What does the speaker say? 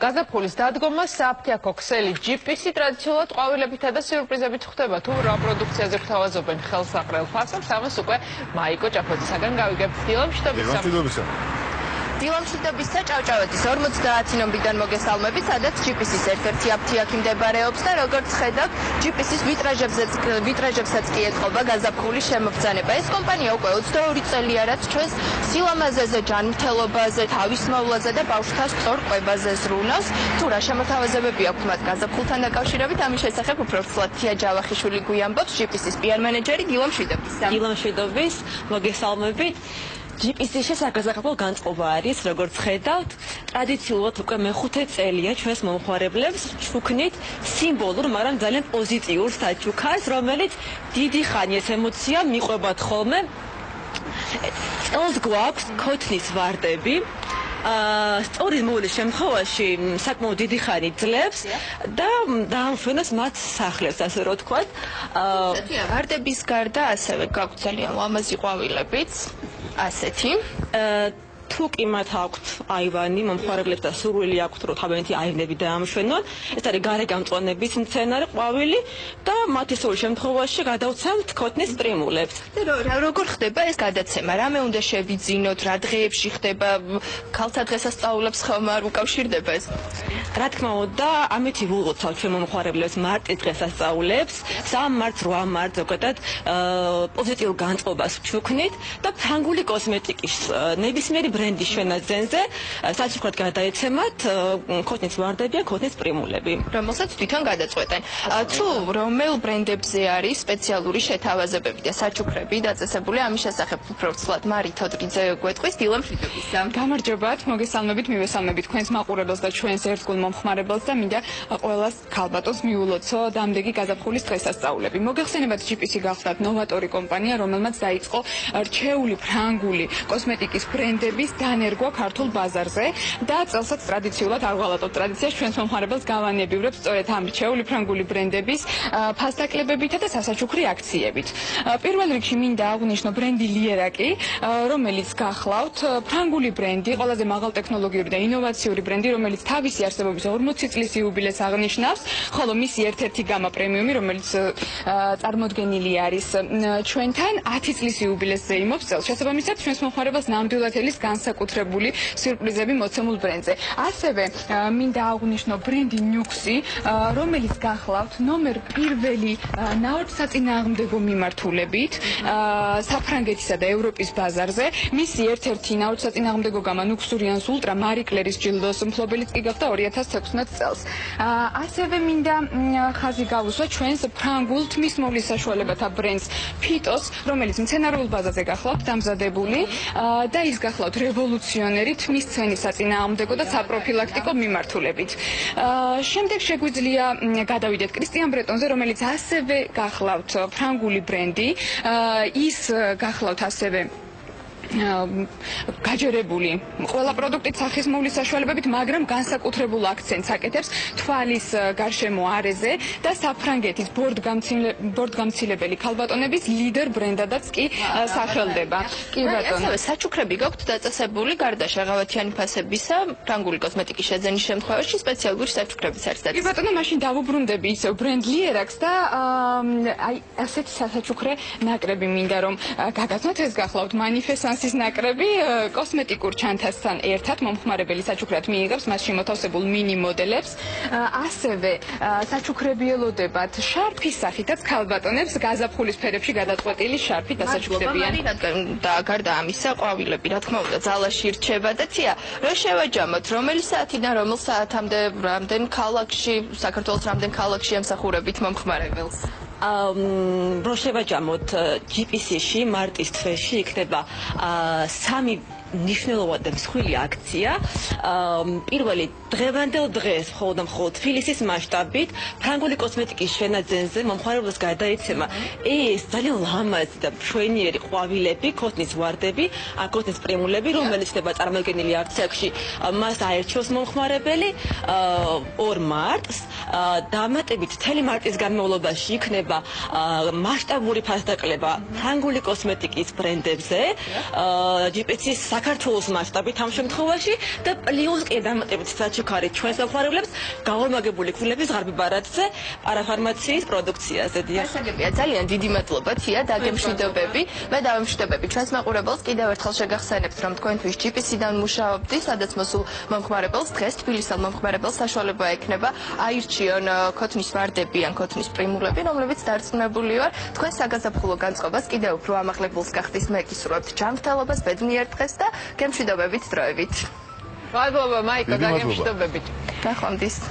გაზაფხულის დადგომა საფთიაქო ქსელი GPC ტრადიციულად ყვავილებითა და სიურპრიზებით ხდება თუ რა პროდუქციაზე გვთავაზობენ ხელსაყრელ ფასებს ამას უკვე მაიკო ჭაფოძისაგან გავიგებთ დილამშვიდობისა დილამშვიდობისა ჭავჭავეთის 50 ნომრიდან მოგესალმებით, სადაც GPC-ს ერთ-ერთი აფთიაქი მდებარეობს და როგორც ხედავთ, GPC-ს ვიტრაჟებსაც კი ეთყობა გაზაფხულის შემოგზანება. ეს კომპანია უკვე 22 წელია, რაც ჩვენს სილამაზეზე, ჯანმრთელობაზე, თავისმოვლაზე და ბავშვთა სწორ კვებაზე ზრუნავს. თუ რა შემოთავაზებები აქვთ მათ გაზაფხულთან დაკავშირებით, ამის შესახებ უფრო ვრცლად თია ჯავახიშვილი გვიამბობს, GPC-ს PR მენეჯერი დილამშვიდობისა. დილამშვიდობის, მოგესალმებით. GPC-ში საგაზაფხულო განწყობა არის, როგორც ხედავთ, ტრადიციულად უკვე მეხუთე წელია ჩვენს მომხმარებლებს ჩუქნით სიმბოლურ, მაგრამ ძალიან პოზიტიურ საჩუქარს, რომელიც დიდი ხანი ეს ემოცია მიყვებათ ხოლმე. წელს გვაქვს ქოთნის ვარდები. სწორი მოვლის შემთხვევაში საკმაოდ დიდი ხანი ძლებს და დაამშვენოს მათ სახლებს, ასე რომ ვთქვათ. ვარდების გარდა ასევე გაქვთ ძალიან ლამაზი ყვავილებიც. ასეთი თუ კი მათ აქვთ აივანი, მომხმარებლებს და სურვილი აქვთ, რომ თავიანთი აივნები დაამშვენონ, ეს არის გარეგამწვანების მცენარე ყვავილი და მათი სრულ შემთხვევაში გადავცემთ ქოთნის პრიმულებს. როგორ ხდება ეს გადაცემა? რამე უნდა შევიძინოთ, რა დღეებში ხდება? ქალთა დღესასწაულებს ხომ არ უკავშირდება ეს? რა თქმა უნდა, ამეთი ვულოცავთ ჩვენ მომხმარებლებს მარტის დღესასწაულებს, 3 მარტს, 8 მარტს ზოგადად პოზიტიურ განწყობას ვჩუქნით და ფრანგული კოსმეტიკის ნებისმიერი ბრენდის შენაძენზე საჩუქრად გადაეცემათ ქოთნის ვარდები და ქოთნის პრიმულები, რომელსაც თვითონ გადაწყვეტენ. თუ რომელ ბრენდებზე არის სპეციალური შეთავაზებები და საჩუქრები დაწესებული, ამის შესახებ უფრო ვრცლად მარით ოდრიძე გვეტყვის დილამშვიდობისა. გამარჯობათ, მოგესალმებით, მივესალმებით თქვენს მაყურებელს და ჩვენს ერთგულ მომხმარებელს და მინდა ყველას ქალბატონს მიულოცო დამდეგი გაზაფხულის დღესასწაულები. მოგეხსენებათ, GPC გახლდათ ნოვატორი კომპანია, რომელმაც დაიწყო რჩეული ფრანგული კოსმეტიკის ბრენდების დანერგვა ქართულ ბაზარზე და წელსაც ტრადიციულად არ ვღალატოთ ტრადიციას, ჩვენს მომხმარებელს გავანებივრებთ სწორედ ამ რჩეული ფრანგული ბრენდების ფასდაკლებებითა და სასაჩუქრი აქციებით. პირველ რიგში მინდა აღვნიშნო ბრენდი ლიერაკი, რომელიც გახლავთ ფრანგული ბრენდი, ყველაზე მაღალ ტექნოლოგიური და ინოვაციური ბრენდი, რომელიც თავისი არსებობის 40 წლის იუბილეს აღნიშნავს, ხოლო მისი ერთ-ერთი გამა პრემიუმი, რომელიც წარმოდგენილი არის ჩვენთან 10 წლის იუბილესზე იმობს წელს. შესაბამისად, ჩვენს მომხმარებელს ნამდვილად ელის განსაკუთრებული სიურპრიზები მოცემულ ბრენდზე. ასევე მინდა აღვნიშნო ბრენდი ნიუქსი, რომელიც გახლავთ ნომერ პირველი ნაოჭსაწინააღმდეგო მიმართულებით საფრანგეთისა და ევროპის ბაზარზე. მისი ერთ-ერთი ნაოჭსაწინააღმდეგო გამა ნუქსურიანს ულტრა მარი კლერის ჯილდოს მფლობელიც კი გახდა 2016 წელს. ასევე მინდა ხაზი გავუსვა ჩვენს ფრანგულ თმისმოვლის საშუალებათა ბრენდს ფიტოს, რომელიც მცენარეულ ბაზაზე გახლავთ დამზადებული და ის გახლავთ რევოლუციონერი თმის ცვენის საწინააღმდეგო და საპროფილაქტიკო მიმართულებით. შემდეგ შეგვიძლია გადავიდეთ კრისტიან ბრეტონზე, რომელიც ასევე გახლავთ ფრანგული ბრენდი, ის გახლავთ ასევე გაჯერებული ყველა პროდუქტით სახისმოვლის საშუალებებით, მაგრამ განსაკუთრებულ აქცენტს აკეთებს თვალის გარშემო არეზე და საფრანგეთის ბორდგამცილებელი ქალბატონების ლიდერ ბრენდადაც კი სახელდება. კი ბატონო, ასევე საჩუქრები გაქვთ დაწესებული, გარდა შეღავათიანი ფასებისა, ფრანგული კოსმეტიკის შეძენის შემთხვევაში სპეციალური საჩუქრებიც არის დაწესებული. კი ბატონო, მაშინ დავუბრუნდები ისევ ბრენდ ლიერაკს და ასეთი სასაჩუქრე ნაკრები მინდა რომ გაგაცნოთ. ეს გახლავთ მანიფესტანსის ნაკრები, კოსმეტიკურ ჩანთასთან ერთად მომხმარებელი საჩუქრად მიიღებს მასში მოთავსებულ მინი მოდელებს. ასევე საჩუქრები ელოდებათ შარფის სახითაც ქალბატონებს, გაზაფხულის ფერებში გადაწყვეტილი შარფი დასაჩუქრებიან. და გარდა ამისა, ყვავილები, რა თქმა უნდა, ძალაში რჩება და თია, რა შევაჯამოთ, რომელი საათიდან რომელ საათამდე, რამდენ ქალაქში, საქართველოს რამდენ ქალაქში ემსახურებით მომხმარებელს? რო შევაჯამოთ GPC-ში მარტის თვეში იქნება 3 ნიშნულოვანი და მსხვილი აქცია. პირველი დღევანდელ დღეს მხოლოდ თბილისის მასშტაბით ფრანგული კოსმეტიკის შენაძენზე მომხმარებელს გადაეცემა ეს ძალიან ლამაზი და მშვენიერი ყვავილები, ქოთნის ვარდები, ქოთნის პრიმულები, რომელიც ხდება წარმოდგენილი აქციაში. მას აერჩევს მომხმარებელი 2 მარტს. დამატებით მთელი მარტის განმავლობაში იქნება მასშტაბური ფასდაკლება ფრანგული კოსმეტიკის ბრენდებზე, GPC-ს საქართველოს მასშტაბით ამ შემთხვევაში და პლუს კი დამატებით საჩუქარი ჩვენ მომხმარებლებს გავამაგებული ქულების ღარიბ ბარათზე პარაფარმაციის პროდუქციაზე. გასაგებია, ძალიან დიდი მადლობა თია დაგემშვიდობები. მე დავემშვიდობები ჩვენს მაყურებელს კიდევ ერთხელ შეგახსენებთ რომ თქვენთვის GPC-დან მუშაობდი, სადაც მოსულ მომხმარებელს დღეს თბილისელ მომხმარებელს საშუალება ექნება აირჩიონ ქოთნის ვარდები ან ქოთნის პრიმულები, რომლებიც დარწმუნებული ვარ თქვენ საგაზაფხულო განწყობას კიდევ უფრო ამაღლებულს გახდის. მე გისურვებთ ჯანმრთელობას, ბედნიერ დღეს და გემშვიდობებით დროებით. მადლობა მაიკო, დაგემშვიდობებით. ნახვამდის.